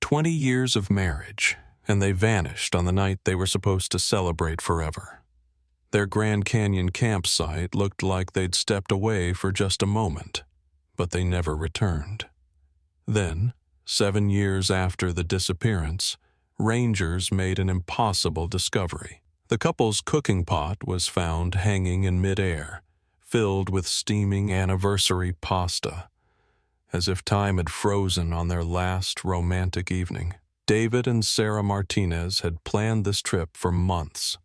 20 years of marriage, and they vanished on the night they were supposed to celebrate forever. Their Grand Canyon campsite looked like they'd stepped away for just a moment, but they never returned. Then, 7 years after the disappearance, rangers made an impossible discovery. The couple's cooking pot was found hanging in midair, filled with steaming anniversary pasta, as if time had frozen on their last romantic evening. David and Sarah Martinez had planned this trip for months.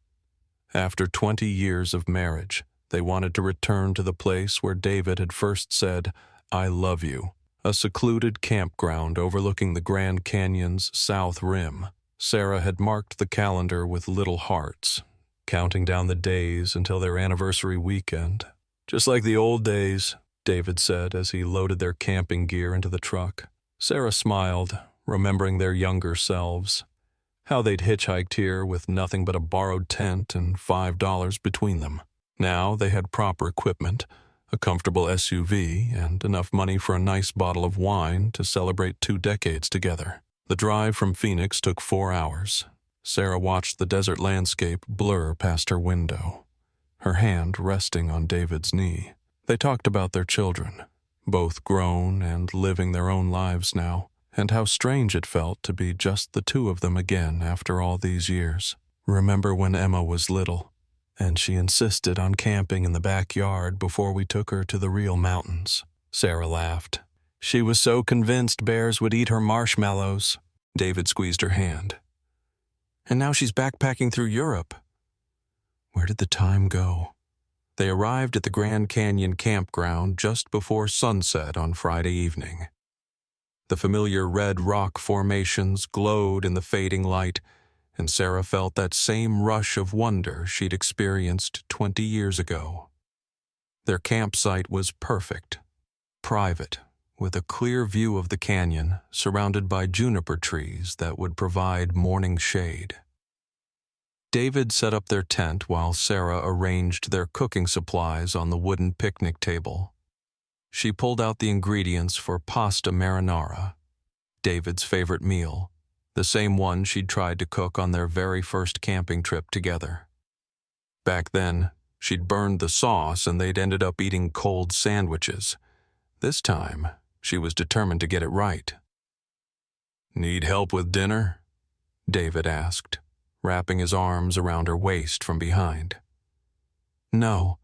After 20 years of marriage, they wanted to return to the place where David had first said, "I love you," a secluded campground overlooking the Grand Canyon's south rim. Sarah had marked the calendar with little hearts, counting down the days until their anniversary weekend. "Just like the old days," David said as he loaded their camping gear into the truck. Sarah smiled, remembering their younger selves, how they'd hitchhiked here with nothing but a borrowed tent and $5 between them. Now they had proper equipment, a comfortable SUV, and enough money for a nice bottle of wine to celebrate 2 decades together. The drive from Phoenix took 4 hours. Sarah watched the desert landscape blur past her window, her hand resting on David's knee. They talked about their children, both grown and living their own lives now, and how strange it felt to be just the 2 of them again after all these years. "Remember when Emma was little, and she insisted on camping in the backyard before we took her to the real mountains?" Sarah laughed. "She was so convinced bears would eat her marshmallows." David squeezed her hand. "And now she's backpacking through Europe." Where did the time go? They arrived at the Grand Canyon campground just before sunset on Friday evening. The familiar red rock formations glowed in the fading light, and Sarah felt that same rush of wonder she'd experienced 20 years ago. Their campsite was perfect, private, with a clear view of the canyon, surrounded by juniper trees that would provide morning shade. David set up their tent while Sarah arranged their cooking supplies on the wooden picnic table. She pulled out the ingredients for pasta marinara, David's favorite meal, the same one she'd tried to cook on their very first camping trip together. Back then, she'd burned the sauce and they'd ended up eating cold sandwiches. This time, she was determined to get it right. "Need help with dinner?" David asked, wrapping his arms around her waist from behind. "No,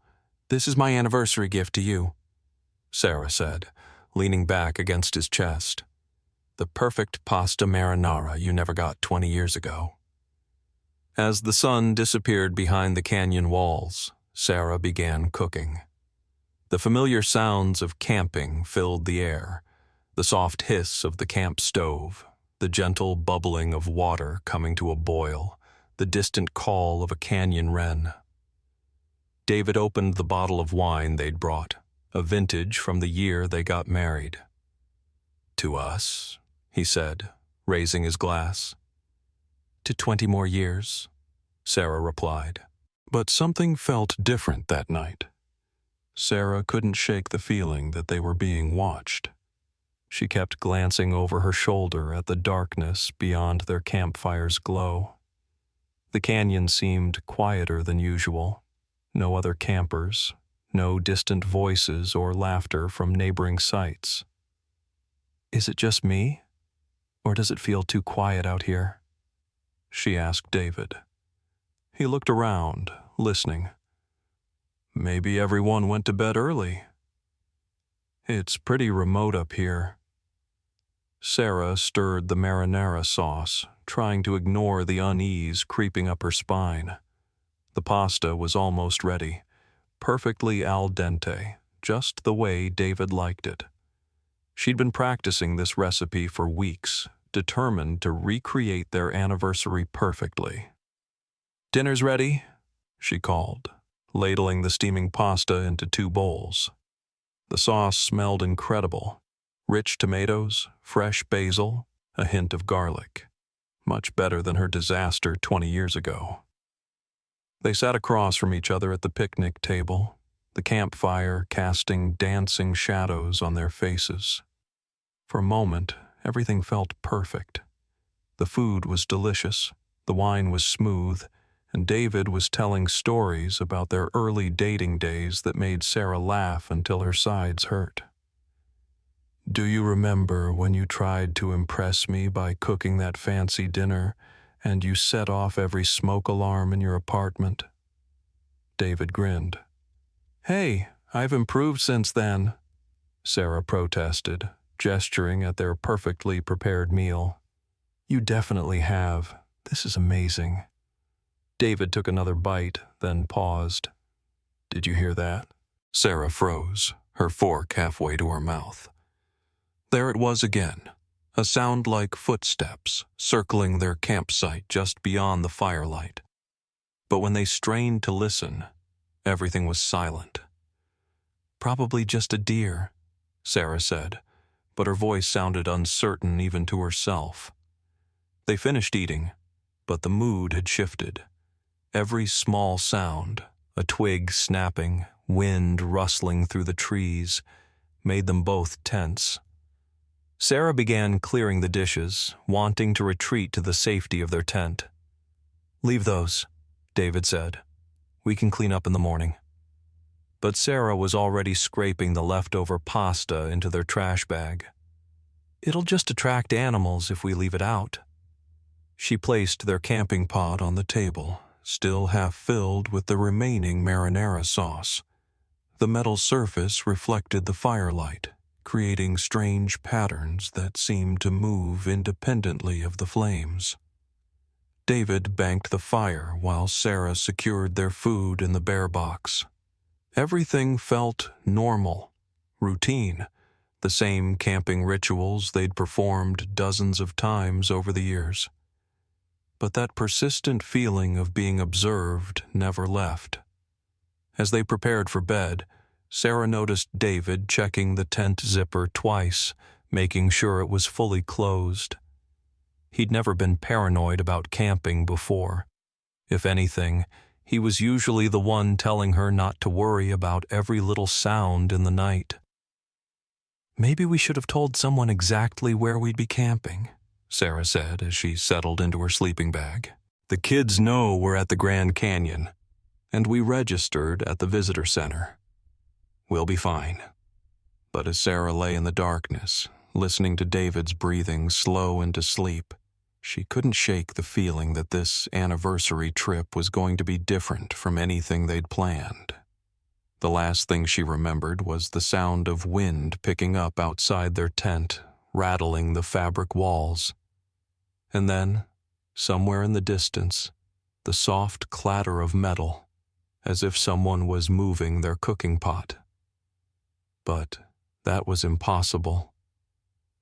this is my anniversary gift to you," Sarah said, leaning back against his chest. "The perfect pasta marinara you never got 20 years ago." As the sun disappeared behind the canyon walls, Sarah began cooking. The familiar sounds of camping filled the air, the soft hiss of the camp stove, the gentle bubbling of water coming to a boil, the distant call of a canyon wren. David opened the bottle of wine they'd brought, a vintage from the year they got married. "To us," he said, raising his glass. "To 20 more years," Sarah replied. But something felt different that night. Sarah couldn't shake the feeling that they were being watched. She kept glancing over her shoulder at the darkness beyond their campfire's glow. The canyon seemed quieter than usual. No other campers, no distant voices or laughter from neighboring sites. "Is it just me? Or does it feel too quiet out here?" she asked David. He looked around, listening. "Maybe everyone went to bed early. It's pretty remote up here." Sarah stirred the marinara sauce, trying to ignore the unease creeping up her spine. The pasta was almost ready, perfectly al dente, just the way David liked it. She'd been practicing this recipe for weeks, determined to recreate their anniversary perfectly. "Dinner's ready," she called, ladling the steaming pasta into 2 bowls. The sauce smelled incredible. Rich tomatoes, fresh basil, a hint of garlic. Much better than her disaster 20 years ago. They sat across from each other at the picnic table, the campfire casting dancing shadows on their faces. For a moment, everything felt perfect. The food was delicious, the wine was smooth, and David was telling stories about their early dating days that made Sarah laugh until her sides hurt. "Do you remember when you tried to impress me by cooking that fancy dinner, and you set off every smoke alarm in your apartment?" David grinned. "Hey, I've improved since then," Sarah protested, gesturing at their perfectly prepared meal. "You definitely have. This is amazing." David took another bite, then paused. "Did you hear that?" Sarah froze, her fork halfway to her mouth. There it was again, a sound like footsteps circling their campsite just beyond the firelight. But when they strained to listen, everything was silent. "Probably just a deer," Sarah said, but her voice sounded uncertain even to herself. They finished eating, but the mood had shifted. Every small sound, a twig snapping, wind rustling through the trees, made them both tense. Sarah began clearing the dishes, wanting to retreat to the safety of their tent. "Leave those," David said. "We can clean up in the morning." But Sarah was already scraping the leftover pasta into their trash bag. "It'll just attract animals if we leave it out." She placed their camping pot on the table, still half filled with the remaining marinara sauce. The metal surface reflected the firelight, creating strange patterns that seemed to move independently of the flames. David banked the fire while Sarah secured their food in the bear box. Everything felt normal, routine, the same camping rituals they'd performed dozens of times over the years. But that persistent feeling of being observed never left. As they prepared for bed, Sarah noticed David checking the tent zipper twice, making sure it was fully closed. He'd never been paranoid about camping before. If anything, he was usually the one telling her not to worry about every little sound in the night. "Maybe we should have told someone exactly where we'd be camping," Sarah said as she settled into her sleeping bag. "The kids know we're at the Grand Canyon, and we registered at the visitor center. We'll be fine." But as Sarah lay in the darkness, listening to David's breathing slow into sleep, she couldn't shake the feeling that this anniversary trip was going to be different from anything they'd planned. The last thing she remembered was the sound of wind picking up outside their tent, rattling the fabric walls. And then, somewhere in the distance, the soft clatter of metal, as if someone was moving their cooking pot. But that was impossible.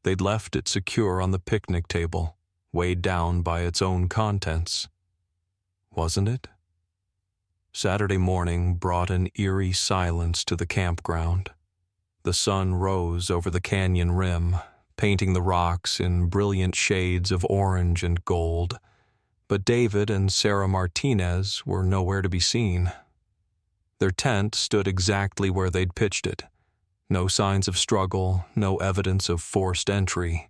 They'd left it secure on the picnic table, weighed down by its own contents. Wasn't it? Saturday morning brought an eerie silence to the campground. The sun rose over the canyon rim, painting the rocks in brilliant shades of orange and gold, but David and Sarah Martinez were nowhere to be seen. Their tent stood exactly where they'd pitched it. No signs of struggle, no evidence of forced entry.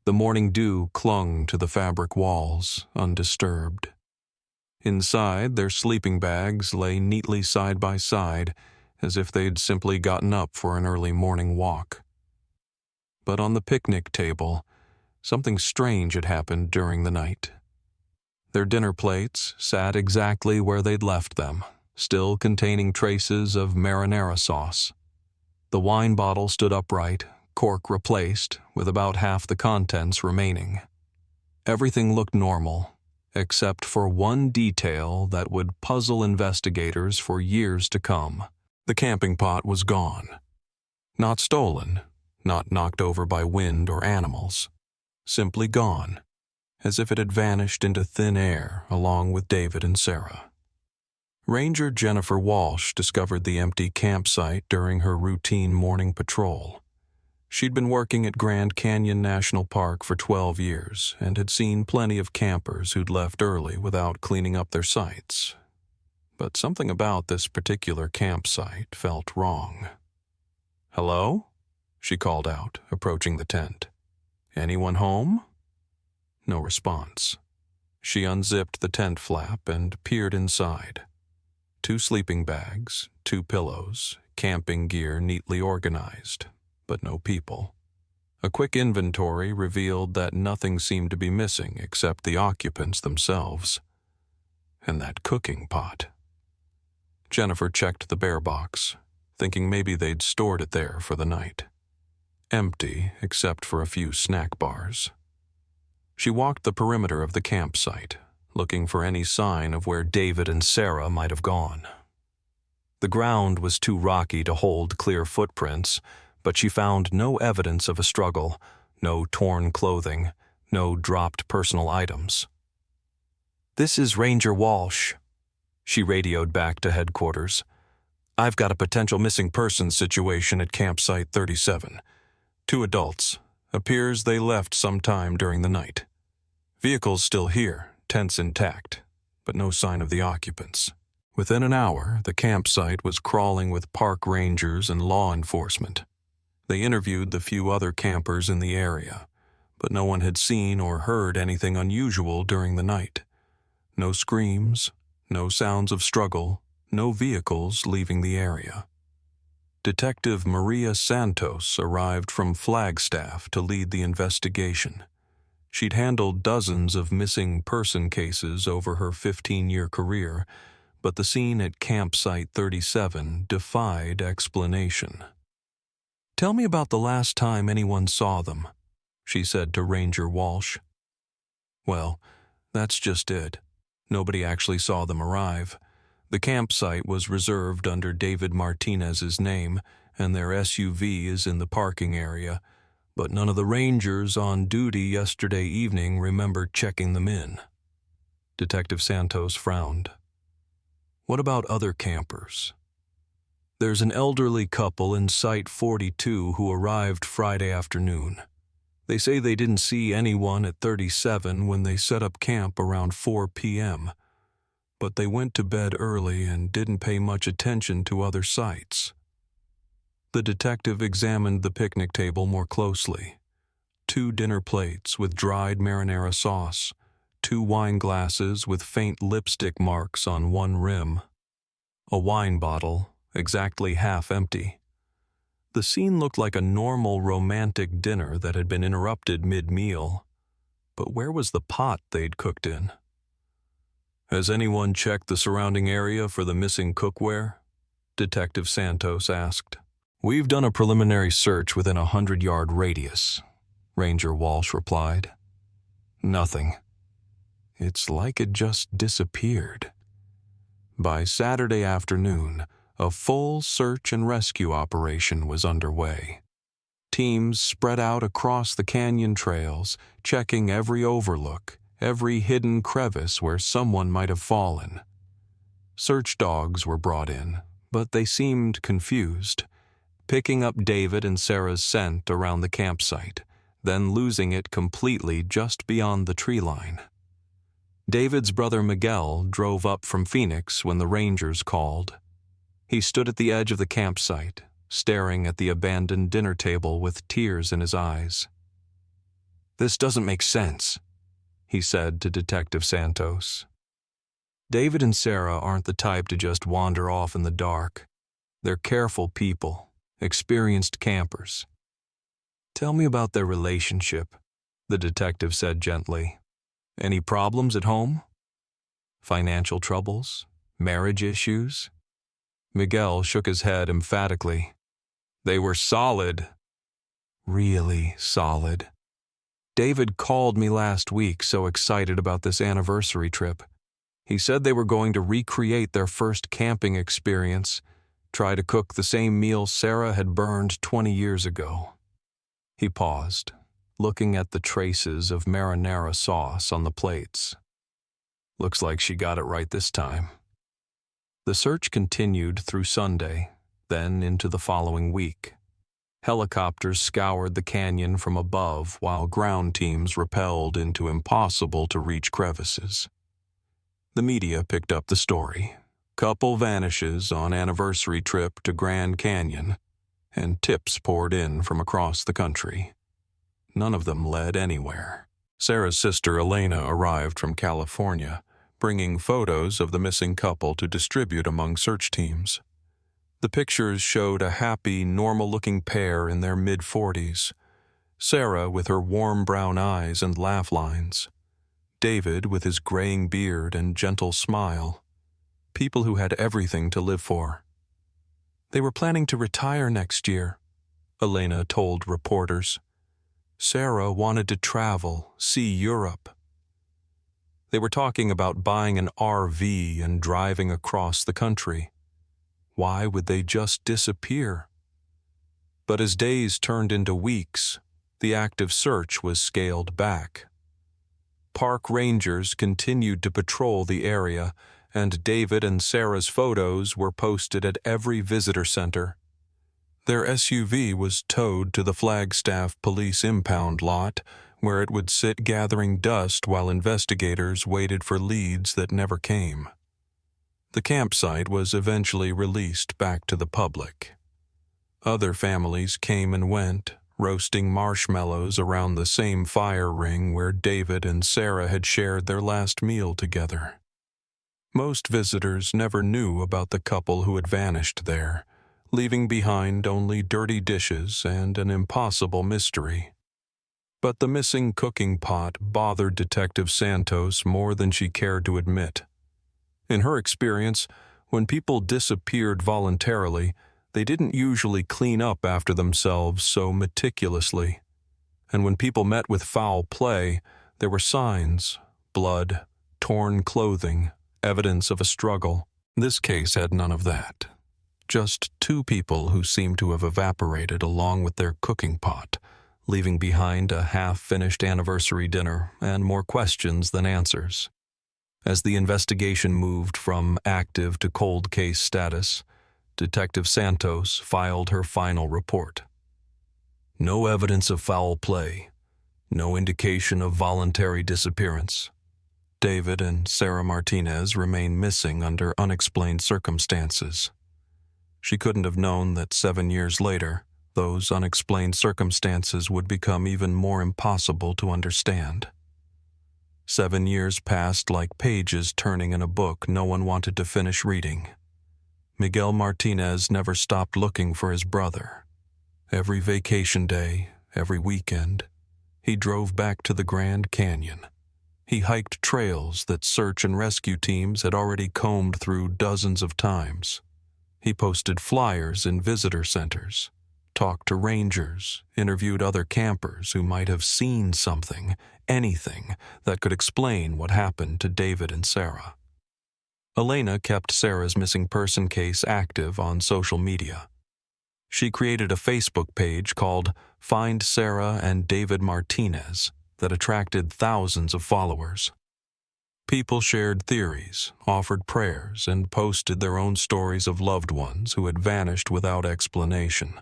The morning dew clung to the fabric walls, undisturbed. Inside, their sleeping bags lay neatly side by side, as if they'd simply gotten up for an early morning walk. But on the picnic table, something strange had happened during the night. Their dinner plates sat exactly where they'd left them, still containing traces of marinara sauce. The wine bottle stood upright, cork replaced, with about half the contents remaining. Everything looked normal, except for one detail that would puzzle investigators for years to come. The camping pot was gone. Not stolen, not knocked over by wind or animals. Simply gone, as if it had vanished into thin air along with David and Sarah. Ranger Jennifer Walsh discovered the empty campsite during her routine morning patrol. She'd been working at Grand Canyon National Park for 12 years and had seen plenty of campers who'd left early without cleaning up their sites. But something about this particular campsite felt wrong. "Hello?" she called out, approaching the tent. "Anyone home?" No response. She unzipped the tent flap and peered inside. 2 sleeping bags, 2 pillows, camping gear neatly organized, but no people. A quick inventory revealed that nothing seemed to be missing except the occupants themselves. And that cooking pot. Jennifer checked the bear box, thinking maybe they'd stored it there for the night. Empty except for a few snack bars. She walked the perimeter of the campsite, looking for any sign of where David and Sarah might have gone. The ground was too rocky to hold clear footprints, but she found no evidence of a struggle, no torn clothing, no dropped personal items. "This is Ranger Walsh," she radioed back to headquarters. "I've got a potential missing persons situation at campsite 37. 2 adults. Appears they left sometime during the night. Vehicles still here, tents intact, but no sign of the occupants." Within an hour, the campsite was crawling with park rangers and law enforcement. They interviewed the few other campers in the area, but no one had seen or heard anything unusual during the night. No screams, no sounds of struggle, no vehicles leaving the area. Detective Maria Santos arrived from Flagstaff to lead the investigation. She'd handled dozens of missing person cases over her 15-year career, but the scene at campsite 37 defied explanation. "Tell me about the last time anyone saw them," she said to Ranger Walsh. "Well, that's just it. Nobody actually saw them arrive. The campsite was reserved under David Martinez's name, and their SUV is in the parking area, but none of the rangers on duty yesterday evening remembered checking them in." Detective Santos frowned. "What about other campers?" "There's an elderly couple in Site 42 who arrived Friday afternoon. They say they didn't see anyone at 37 when they set up camp around 4 p.m., but they went to bed early and didn't pay much attention to other sites." The detective examined the picnic table more closely. 2 dinner plates with dried marinara sauce, 2 wine glasses with faint lipstick marks on one rim, a wine bottle exactly half empty. The scene looked like a normal romantic dinner that had been interrupted mid-meal. But where was the pot they'd cooked in? "Has anyone checked the surrounding area for the missing cookware?" Detective Santos asked. "We've done a preliminary search within a 100-yard radius," Ranger Walsh replied. "Nothing. It's like it just disappeared." By Saturday afternoon, a full search and rescue operation was underway. Teams spread out across the canyon trails, checking every overlook, every hidden crevice where someone might have fallen. Search dogs were brought in, but they seemed confused, picking up David and Sarah's scent around the campsite, then losing it completely just beyond the tree line. David's brother Miguel drove up from Phoenix when the Rangers called. He stood at the edge of the campsite, staring at the abandoned dinner table with tears in his eyes. "This doesn't make sense," he said to Detective Santos. "David and Sarah aren't the type to just wander off in the dark. They're careful people, experienced campers." "Tell me about their relationship," the detective said gently. "Any problems at home? Financial troubles? Marriage issues?" Miguel shook his head emphatically. "They were solid." "Really solid. David called me last week so excited about this anniversary trip. He said they were going to recreate their first camping experience, try to cook the same meal Sarah had burned 20 years ago." He paused, looking at the traces of marinara sauce on the plates. "Looks like she got it right this time." The search continued through Sunday, then into the following week. Helicopters scoured the canyon from above while ground teams rappelled into impossible-to-reach crevices. The media picked up the story. Couple vanishes on anniversary trip to Grand Canyon, and tips poured in from across the country. None of them led anywhere. Sarah's sister Elena arrived from California, bringing photos of the missing couple to distribute among search teams. The pictures showed a happy, normal-looking pair in their mid-40s. Sarah with her warm brown eyes and laugh lines. David with his graying beard and gentle smile. People who had everything to live for. They were planning to retire next year, Elena told reporters. Sarah wanted to travel, see Europe. They were talking about buying an RV and driving across the country. Why would they just disappear? But as days turned into weeks, the active search was scaled back. Park rangers continued to patrol the area, and David and Sarah's photos were posted at every visitor center. Their SUV was towed to the Flagstaff police impound lot, where it would sit gathering dust while investigators waited for leads that never came. The campsite was eventually released back to the public. Other families came and went, roasting marshmallows around the same fire ring where David and Sarah had shared their last meal together. Most visitors never knew about the couple who had vanished there, leaving behind only dirty dishes and an impossible mystery. But the missing cooking pot bothered Detective Santos more than she cared to admit. In her experience, when people disappeared voluntarily, they didn't usually clean up after themselves so meticulously. And when people met with foul play, there were signs, blood, torn clothing, evidence of a struggle. This case had none of that. Just two people who seemed to have evaporated along with their cooking pot, leaving behind a half-finished anniversary dinner and more questions than answers. As the investigation moved from active to cold case status, Detective Santos filed her final report. No evidence of foul play. No indication of voluntary disappearance. David and Sarah Martinez remain missing under unexplained circumstances. She couldn't have known that 7 years later, those unexplained circumstances would become even more impossible to understand. 7 years passed like pages turning in a book no one wanted to finish reading. Miguel Martinez never stopped looking for his brother. Every vacation day, every weekend, he drove back to the Grand Canyon. He hiked trails that search and rescue teams had already combed through dozens of times. He posted flyers in visitor centers, talked to rangers, interviewed other campers who might have seen something, anything, that could explain what happened to David and Sarah. Elena kept Sarah's missing person case active on social media. She created a Facebook page called Find Sarah and David Martinez that attracted thousands of followers. People shared theories, offered prayers, and posted their own stories of loved ones who had vanished without explanation.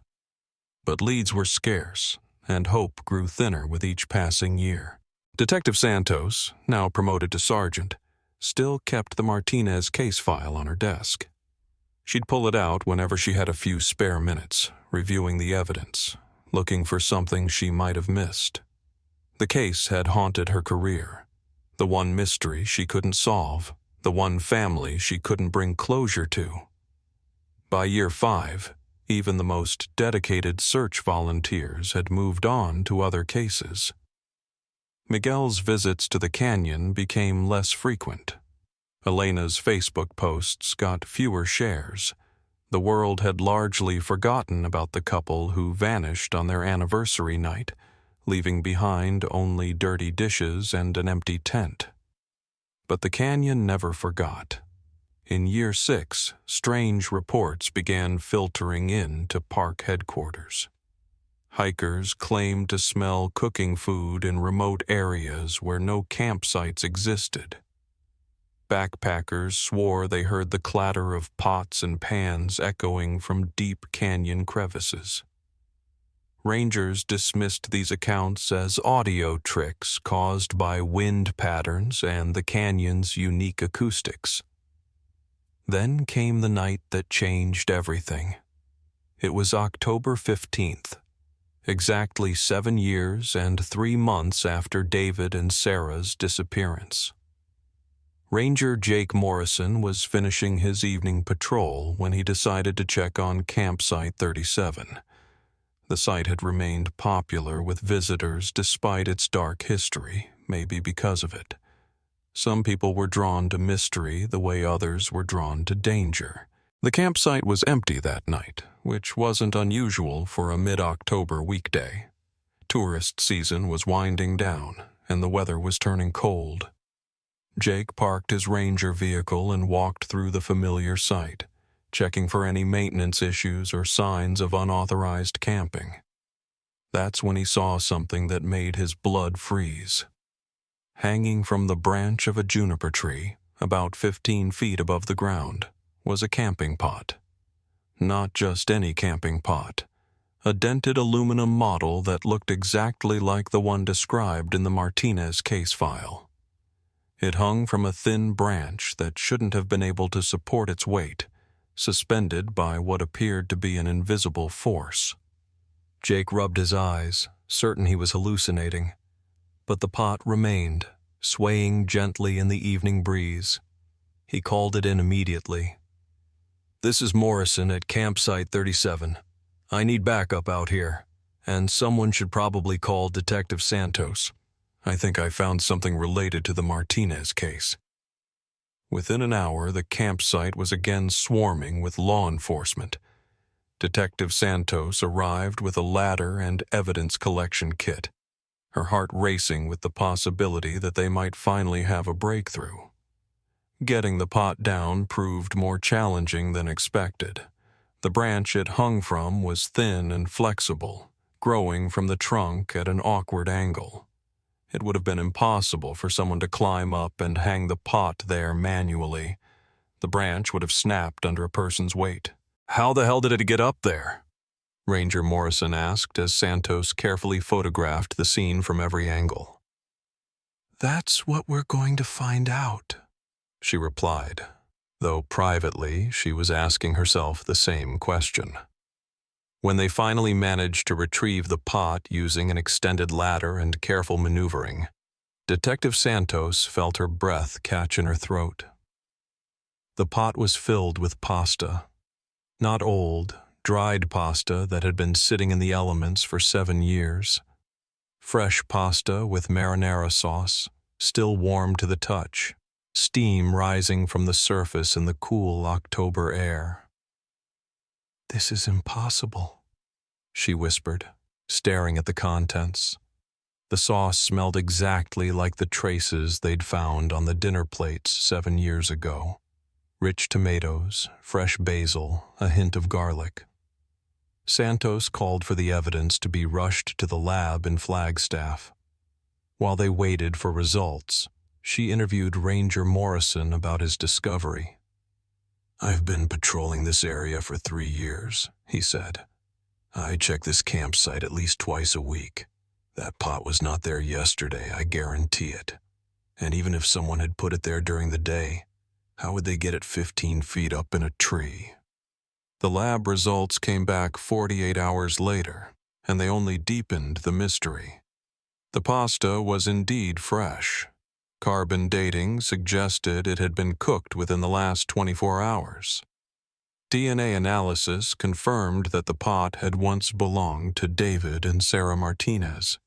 But leads were scarce, and hope grew thinner with each passing year. Detective Santos, now promoted to sergeant, still kept the Martinez case file on her desk. She'd pull it out whenever she had a few spare minutes, reviewing the evidence, looking for something she might have missed. The case had haunted her career. The one mystery she couldn't solve, the one family she couldn't bring closure to. By year 5, even the most dedicated search volunteers had moved on to other cases. Miguel's visits to the canyon became less frequent. Elena's Facebook posts got fewer shares. The world had largely forgotten about the couple who vanished on their anniversary night, leaving behind only dirty dishes and an empty tent. But the canyon never forgot. In year 6, strange reports began filtering in to park headquarters. Hikers claimed to smell cooking food in remote areas where no campsites existed. Backpackers swore they heard the clatter of pots and pans echoing from deep canyon crevices. Rangers dismissed these accounts as audio tricks caused by wind patterns and the canyon's unique acoustics. Then came the night that changed everything. It was October 15th. exactly 7 years and 3 months after David and Sarah's disappearance. Ranger Jake Morrison was finishing his evening patrol when he decided to check on Campsite 37. The site had remained popular with visitors despite its dark history, maybe because of it. Some people were drawn to mystery the way others were drawn to danger. The campsite was empty that night, which wasn't unusual for a mid-October weekday. Tourist season was winding down, and the weather was turning cold. Jake parked his Ranger vehicle and walked through the familiar site, checking for any maintenance issues or signs of unauthorized camping. That's when he saw something that made his blood freeze. Hanging from the branch of a juniper tree, about 15 feet above the ground, was a camping pot. Not just any camping pot. A dented aluminum model that looked exactly like the one described in the Martinez case file. It hung from a thin branch that shouldn't have been able to support its weight, suspended by what appeared to be an invisible force. Jake rubbed his eyes, certain he was hallucinating, but the pot remained, swaying gently in the evening breeze. He called it in immediately. "This is Morrison at Campsite 37. I need backup out here, and someone should probably call Detective Santos. I think I found something related to the Martinez case." Within an hour, the campsite was again swarming with law enforcement. Detective Santos arrived with a ladder and evidence collection kit, her heart racing with the possibility that they might finally have a breakthrough. Getting the pot down proved more challenging than expected. The branch it hung from was thin and flexible, growing from the trunk at an awkward angle. It would have been impossible for someone to climb up and hang the pot there manually. The branch would have snapped under a person's weight. "How the hell did it get up there?" Ranger Morrison asked as Santos carefully photographed the scene from every angle. "That's what we're going to find out," she replied, though privately she was asking herself the same question. When they finally managed to retrieve the pot using an extended ladder and careful maneuvering, Detective Santos felt her breath catch in her throat. The pot was filled with pasta. Not old, dried pasta that had been sitting in the elements for 7 years. Fresh pasta with marinara sauce, still warm to the touch, steam rising from the surface in the cool October air. "This is impossible," she whispered, staring at the contents. The sauce smelled exactly like the traces they'd found on the dinner plates 7 years ago. Rich tomatoes, fresh basil, a hint of garlic. Santos called for the evidence to be rushed to the lab in Flagstaff. While they waited for results, she interviewed Ranger Morrison about his discovery. "I've been patrolling this area for 3 years, he said. "I check this campsite at least twice a week. That pot was not there yesterday, I guarantee it. And even if someone had put it there during the day, how would they get it 15 feet up in a tree?" The lab results came back 48 hours later, and they only deepened the mystery. The pasta was indeed fresh. Carbon dating suggested it had been cooked within the last 24 hours. DNA analysis confirmed that the pot had once belonged to David and Sarah Martinez.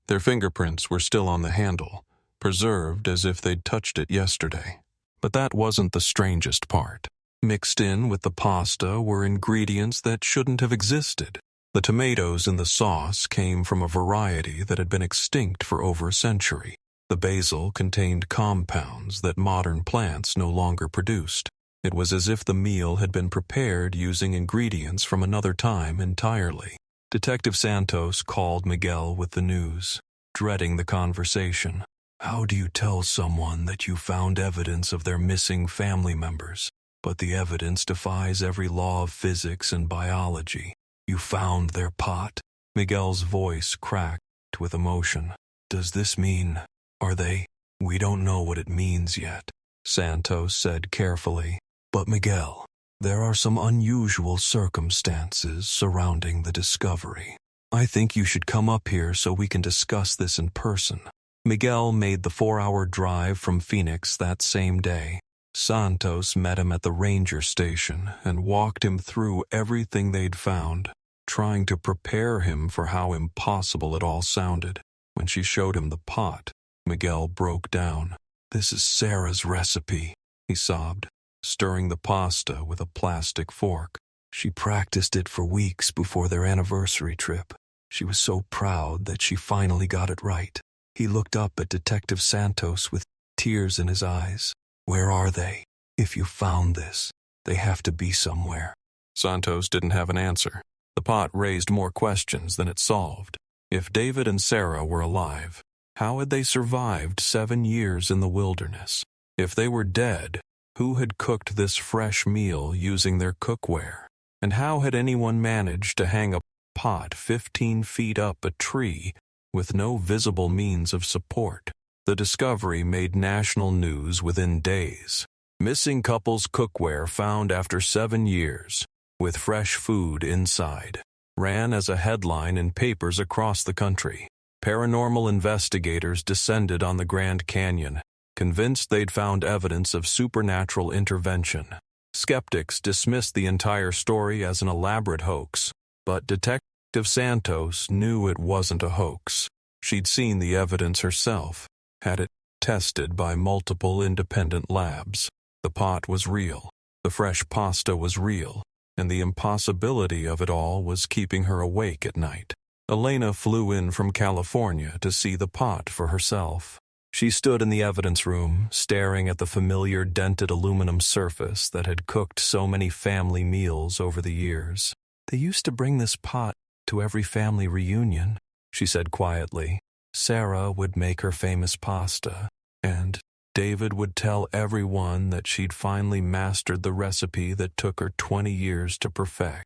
Their fingerprints were still on the handle, preserved as if they'd touched it yesterday. But that wasn't the strangest part. Mixed in with the pasta were ingredients that shouldn't have existed. The tomatoes in the sauce came from a variety that had been extinct for over a century. The basil contained compounds that modern plants no longer produced. It was as if the meal had been prepared using ingredients from another time entirely. Detective Santos called Miguel with the news, dreading the conversation. "How do you tell someone that you found evidence of their missing family members, but the evidence defies every law of physics and biology? You found their pot?" Miguel's voice cracked with emotion. "Does this mean... Are they? We don't know what it means yet," Santos said carefully. "But Miguel, there are some unusual circumstances surrounding the discovery. I think you should come up here so we can discuss this in person. Miguel made the 4-hour drive from Phoenix that same day. Santos met him at the ranger station and walked him through everything they'd found, trying to prepare him for how impossible it all sounded. When she showed him the pot, Miguel broke down. This is Sarah's recipe, he sobbed, stirring the pasta with a plastic fork. She practiced it for weeks before their anniversary trip. She was so proud that she finally got it right. He looked up at Detective Santos with tears in his eyes. Where are they? If you found this, they have to be somewhere. Santos didn't have an answer. The pot raised more questions than it solved. If David and Sarah were alive, how had they survived 7 years in the wilderness? If they were dead, who had cooked this fresh meal using their cookware? And how had anyone managed to hang a pot 15 feet up a tree with no visible means of support? The discovery made national news within days. Missing couple's cookware found after 7 years, with fresh food inside, ran as a headline in papers across the country. Paranormal investigators descended on the Grand Canyon, convinced they'd found evidence of supernatural intervention. Skeptics dismissed the entire story as an elaborate hoax, but Detective Santos knew it wasn't a hoax. She'd seen the evidence herself, had it tested by multiple independent labs. The pot was real, the fresh pasta was real, and the impossibility of it all was keeping her awake at night. Elena flew in from California to see the pot for herself. She stood in the evidence room, staring at the familiar dented aluminum surface that had cooked so many family meals over the years. They used to bring this pot to every family reunion, she said quietly. Sarah would make her famous pasta, and David would tell everyone that she'd finally mastered the recipe that took her 20 years to perfect.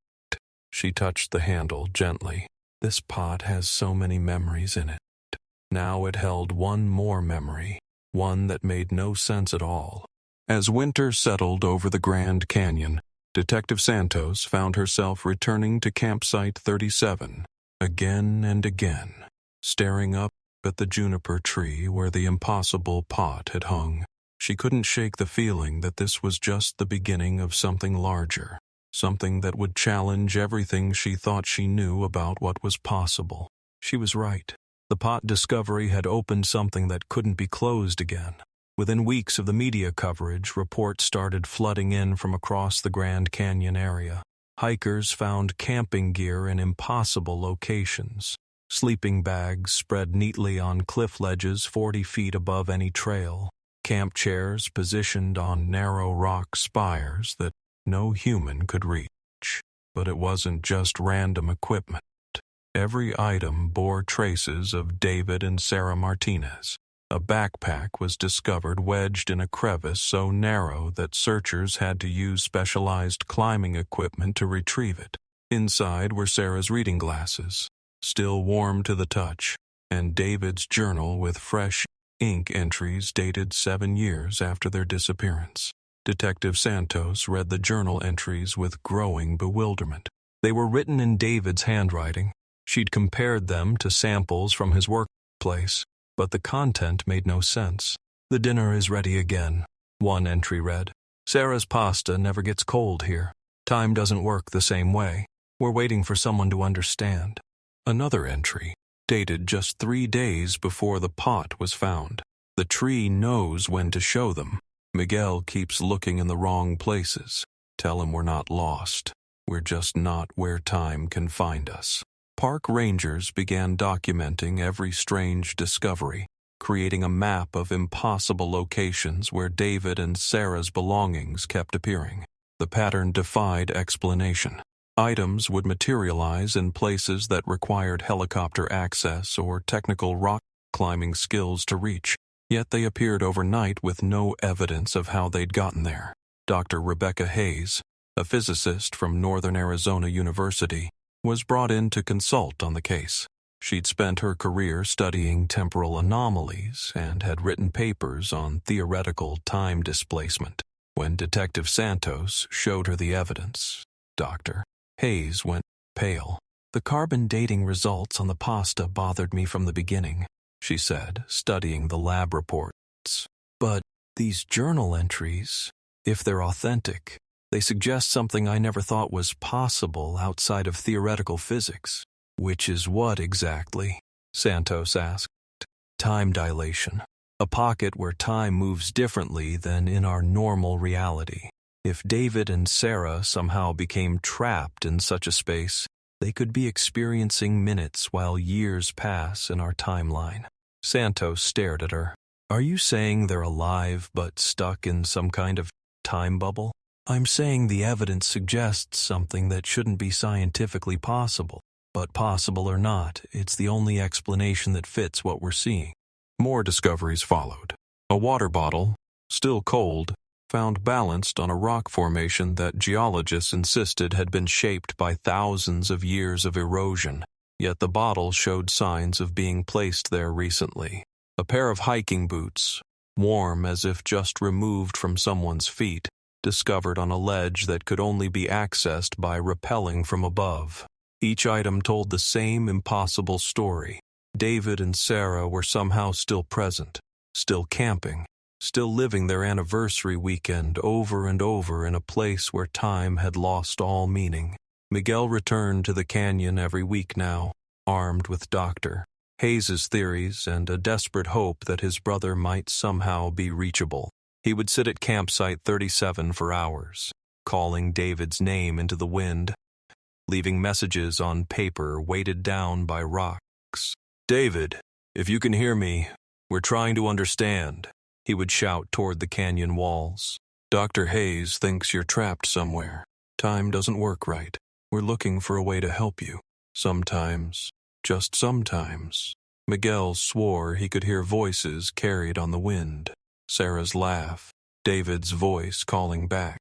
She touched the handle gently. This pot has so many memories in it. Now it held one more memory, one that made no sense at all. As winter settled over the Grand Canyon, Detective Santos found herself returning to Campsite 37, again and again, staring up at the juniper tree where the impossible pot had hung. She couldn't shake the feeling that this was just the beginning of something larger, something that would challenge everything she thought she knew about what was possible. She was right. The pot discovery had opened something that couldn't be closed again. Within weeks of the media coverage, reports started flooding in from across the Grand Canyon area. Hikers found camping gear in impossible locations. Sleeping bags spread neatly on cliff ledges 40 feet above any trail. Camp chairs positioned on narrow rock spires that no human could reach. But it wasn't just random equipment. Every item bore traces of David and Sarah Martinez. A backpack was discovered wedged in a crevice so narrow that searchers had to use specialized climbing equipment to retrieve it. Inside were Sarah's reading glasses, still warm to the touch, and David's journal with fresh ink entries dated 7 years after their disappearance. Detective Santos read the journal entries with growing bewilderment. They were written in David's handwriting. She'd compared them to samples from his workplace, but the content made no sense. The dinner is ready again, one entry read. Sarah's pasta never gets cold here. Time doesn't work the same way. We're waiting for someone to understand. Another entry, dated just 3 days before the pot was found. The tree knows when to show them. Miguel keeps looking in the wrong places. Tell him we're not lost. We're just not where time can find us. Park rangers began documenting every strange discovery, creating a map of impossible locations where David and Sarah's belongings kept appearing. The pattern defied explanation. Items would materialize in places that required helicopter access or technical rock climbing skills to reach, yet they appeared overnight with no evidence of how they'd gotten there. Dr. Rebecca Hayes, a physicist from Northern Arizona University, was brought in to consult on the case. She'd spent her career studying temporal anomalies and had written papers on theoretical time displacement. When Detective Santos showed her the evidence, Dr. Hayes went pale. "The carbon dating results on the pasta bothered me from the beginning," she said, studying the lab reports. "But these journal entries, if they're authentic, they suggest something I never thought was possible outside of theoretical physics." "Which is what exactly?" Santos asked. "Time dilation. A pocket where time moves differently than in our normal reality. If David and Sarah somehow became trapped in such a space, they could be experiencing minutes while years pass in our timeline." Santos stared at her. "Are you saying they're alive but stuck in some kind of time bubble?" "I'm saying the evidence suggests something that shouldn't be scientifically possible. But possible or not, it's the only explanation that fits what we're seeing." More discoveries followed. A water bottle, still cold, found balanced on a rock formation that geologists insisted had been shaped by thousands of years of erosion, yet the bottle showed signs of being placed there recently. A pair of hiking boots, warm as if just removed from someone's feet, discovered on a ledge that could only be accessed by rappelling from above. Each item told the same impossible story. David and Sarah were somehow still present, still camping, still living their anniversary weekend over and over in a place where time had lost all meaning. Miguel returned to the canyon every week now, armed with Dr. Hayes's theories and a desperate hope that his brother might somehow be reachable. He would sit at campsite 37 for hours, calling David's name into the wind, leaving messages on paper weighted down by rocks. "David, if you can hear me, we're trying to understand," he would shout toward the canyon walls. "Dr. Hayes thinks you're trapped somewhere. Time doesn't work right. We're looking for a way to help you. Sometimes, just sometimes." Miguel swore he could hear voices carried on the wind. Sarah's laugh, David's voice calling back.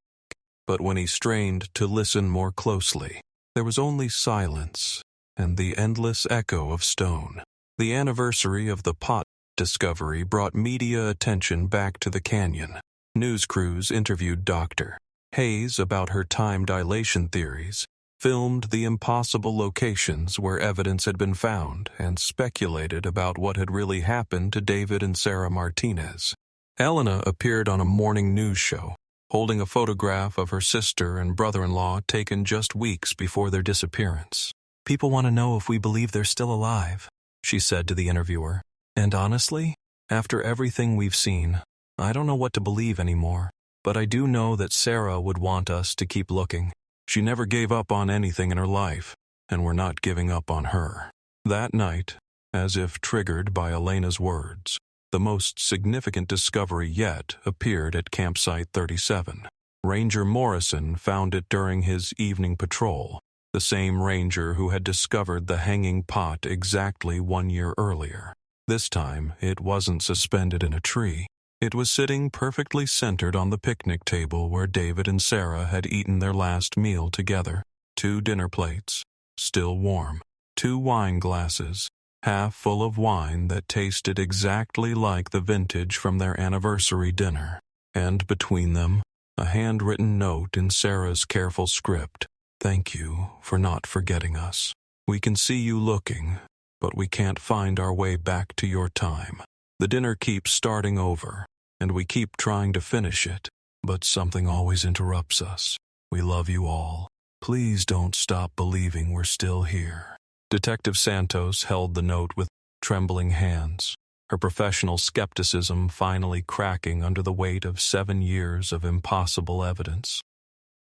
But when he strained to listen more closely, there was only silence and the endless echo of stone. The anniversary of the pot discovery brought media attention back to the canyon. News crews interviewed Dr. Hayes about her time dilation theories, filmed the impossible locations where evidence had been found, and speculated about what had really happened to David and Sarah Martinez. Elena appeared on a morning news show, holding a photograph of her sister and brother-in-law taken just weeks before their disappearance. "People want to know if we believe they're still alive," she said to the interviewer. "And honestly, after everything we've seen, I don't know what to believe anymore. But I do know that Sarah would want us to keep looking. She never gave up on anything in her life, and we're not giving up on her." That night, as if triggered by Elena's words, the most significant discovery yet appeared at campsite 37. Ranger Morrison found it during his evening patrol, the same ranger who had discovered the hanging pot exactly 1 year earlier. This time, it wasn't suspended in a tree. It was sitting perfectly centered on the picnic table where David and Sarah had eaten their last meal together. 2 dinner plates, still warm, 2 wine glasses, half full of wine that tasted exactly like the vintage from their anniversary dinner. And between them, a handwritten note in Sarah's careful script. "Thank you for not forgetting us. We can see you looking, but we can't find our way back to your time. The dinner keeps starting over, and we keep trying to finish it, but something always interrupts us. We love you all. Please don't stop believing we're still here." Detective Santos held the note with trembling hands, her professional skepticism finally cracking under the weight of 7 years of impossible evidence.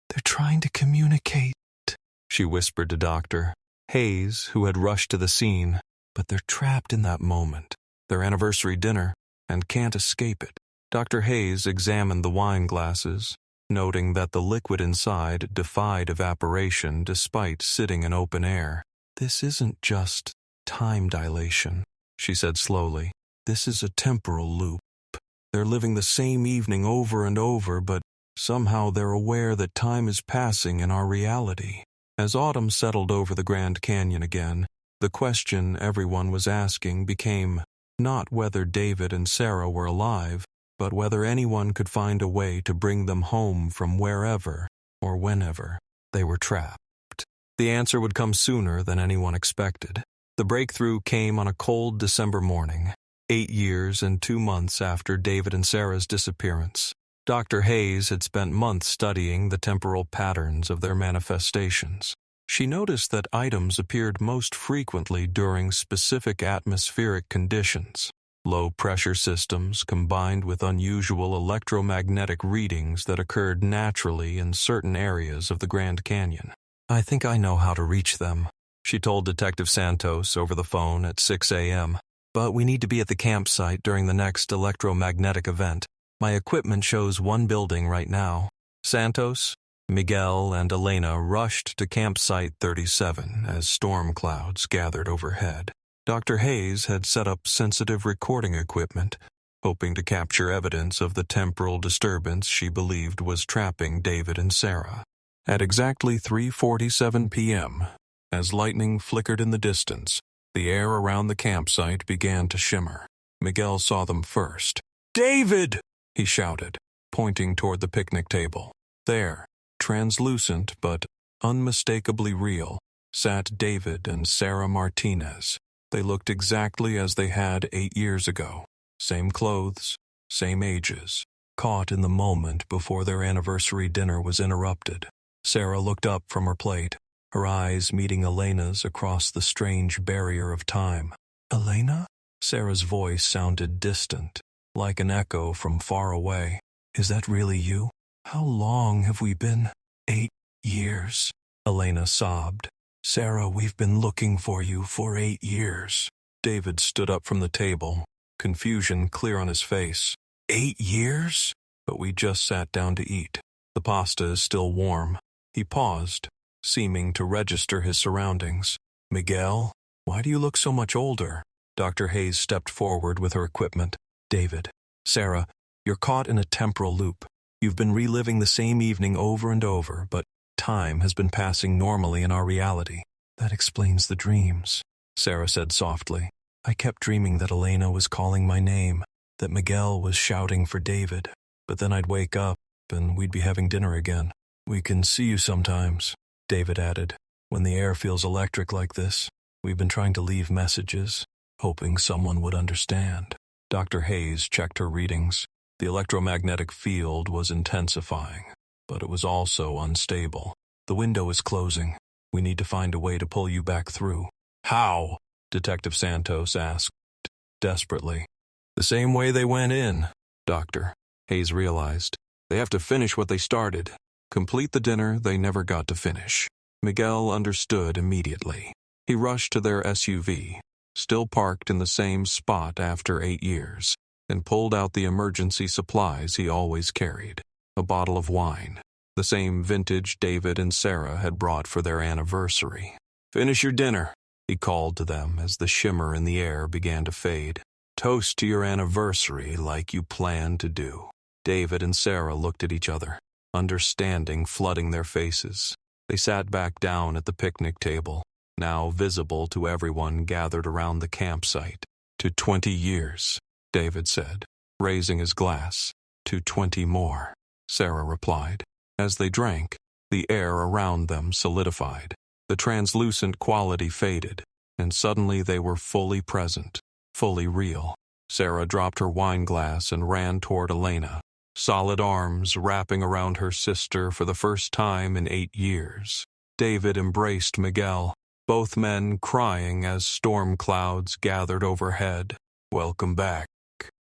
"They're trying to communicate," she whispered to Dr. Hayes, who had rushed to the scene, "but they're trapped in that moment, their anniversary dinner, and can't escape it." Dr. Hayes examined the wine glasses, noting that the liquid inside defied evaporation despite sitting in open air. "This isn't just time dilation," she said slowly. "This is a temporal loop. They're living the same evening over and over, but somehow they're aware that time is passing in our reality." As autumn settled over the Grand Canyon again, the question everyone was asking became not whether David and Sarah were alive, but whether anyone could find a way to bring them home from wherever or whenever they were trapped. The answer would come sooner than anyone expected. The breakthrough came on a cold December morning, 8 years and 2 months after David and Sarah's disappearance. Dr. Hayes had spent months studying the temporal patterns of their manifestations. She noticed that items appeared most frequently during specific atmospheric conditions. Low-pressure systems combined with unusual electromagnetic readings that occurred naturally in certain areas of the Grand Canyon. "I think I know how to reach them," she told Detective Santos over the phone at 6 a.m. "But we need to be at the campsite during the next electromagnetic event. My equipment shows one building right now." Santos, Miguel, and Elena rushed to campsite 37 as storm clouds gathered overhead. Dr. Hayes had set up sensitive recording equipment, hoping to capture evidence of the temporal disturbance she believed was trapping David and Sarah. At exactly 3:47 p.m., as lightning flickered in the distance, the air around the campsite began to shimmer. Miguel saw them first. "David!" he shouted, pointing toward the picnic table. There, translucent but unmistakably real, sat David and Sarah Martinez. They looked exactly as they had 8 years ago. Same clothes, same ages, caught in the moment before their anniversary dinner was interrupted. Sarah looked up from her plate, her eyes meeting Elena's across the strange barrier of time. "Elena?" Sarah's voice sounded distant, like an echo from far away. "Is that really you? How long have we been?" 8 years, Elena sobbed. "Sarah, we've been looking for you for 8 years. David stood up from the table, confusion clear on his face. 8 years? But we just sat down to eat. The pasta is still warm." He paused, seeming to register his surroundings. "Miguel, why do you look so much older?" Dr. Hayes stepped forward with her equipment. "David, Sarah, you're caught in a temporal loop. You've been reliving the same evening over and over, but time has been passing normally in our reality. That explains the dreams," Sarah said softly. "I kept dreaming that Elena was calling my name, that Miguel was shouting for David, but then I'd wake up and we'd be having dinner again. We can see you sometimes," David added. "When the air feels electric like this, we've been trying to leave messages, hoping someone would understand." Dr. Hayes checked her readings. The electromagnetic field was intensifying, but it was also unstable. "The window is closing. We need to find a way to pull you back through." "How?" Detective Santos asked, desperately. "The same way they went in, Doctor," Hayes realized. "They have to finish what they started. Complete the dinner they never got to finish." Miguel understood immediately. He rushed to their SUV, still parked in the same spot after 8 years, and pulled out the emergency supplies he always carried. A bottle of wine, the same vintage David and Sarah had brought for their anniversary. "Finish your dinner," he called to them as the shimmer in the air began to fade. "Toast to your anniversary like you planned to do." David and Sarah looked at each other, understanding flooding their faces. They sat back down at the picnic table, now visible to everyone gathered around the campsite. "To 20 years, David said, raising his glass. "To 20 more, Sarah replied. As they drank, the air around them solidified. The translucent quality faded, and suddenly they were fully present, fully real. Sarah dropped her wine glass and ran toward Elena, solid arms wrapping around her sister for the first time in 8 years. David embraced Miguel, both men crying as storm clouds gathered overhead. "Welcome back,"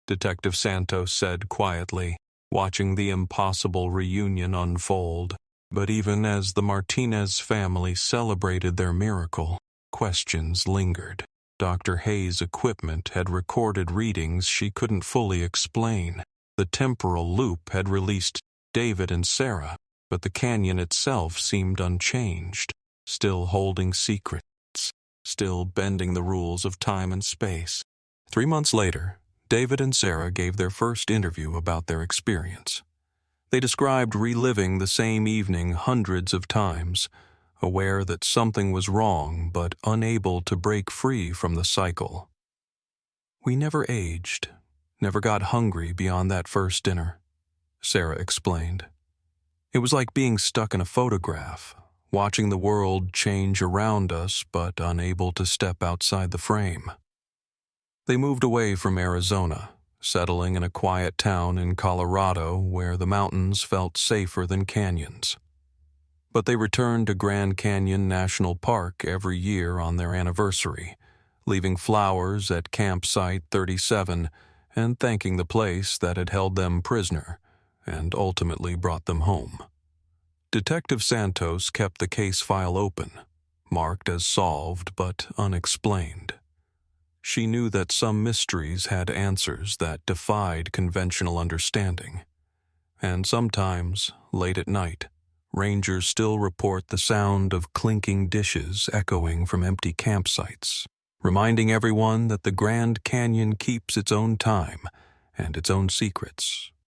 Detective Santos said quietly, watching the impossible reunion unfold. But even as the Martinez family celebrated their miracle, questions lingered. Dr. Hayes' equipment had recorded readings she couldn't fully explain. The temporal loop had released David and Sarah, but the canyon itself seemed unchanged, still holding secrets, still bending the rules of time and space. 3 months later, David and Sarah gave their first interview about their experience. They described reliving the same evening hundreds of times, aware that something was wrong but unable to break free from the cycle. "We never aged, never got hungry beyond that first dinner," Sarah explained. "It was like being stuck in a photograph, watching the world change around us but unable to step outside the frame. They moved away from Arizona, settling in a quiet town in Colorado where the mountains felt safer than canyons. But they returned to Grand Canyon National Park every year on their anniversary, leaving flowers at Campsite 37 and thanking the place that had held them prisoner and ultimately brought them home. Detective Santos kept the case file open, marked as solved but unexplained. She knew that some mysteries had answers that defied conventional understanding, and sometimes, late at night, rangers still report the sound of clinking dishes echoing from empty campsites, reminding everyone that the Grand Canyon keeps its own time and its own secrets,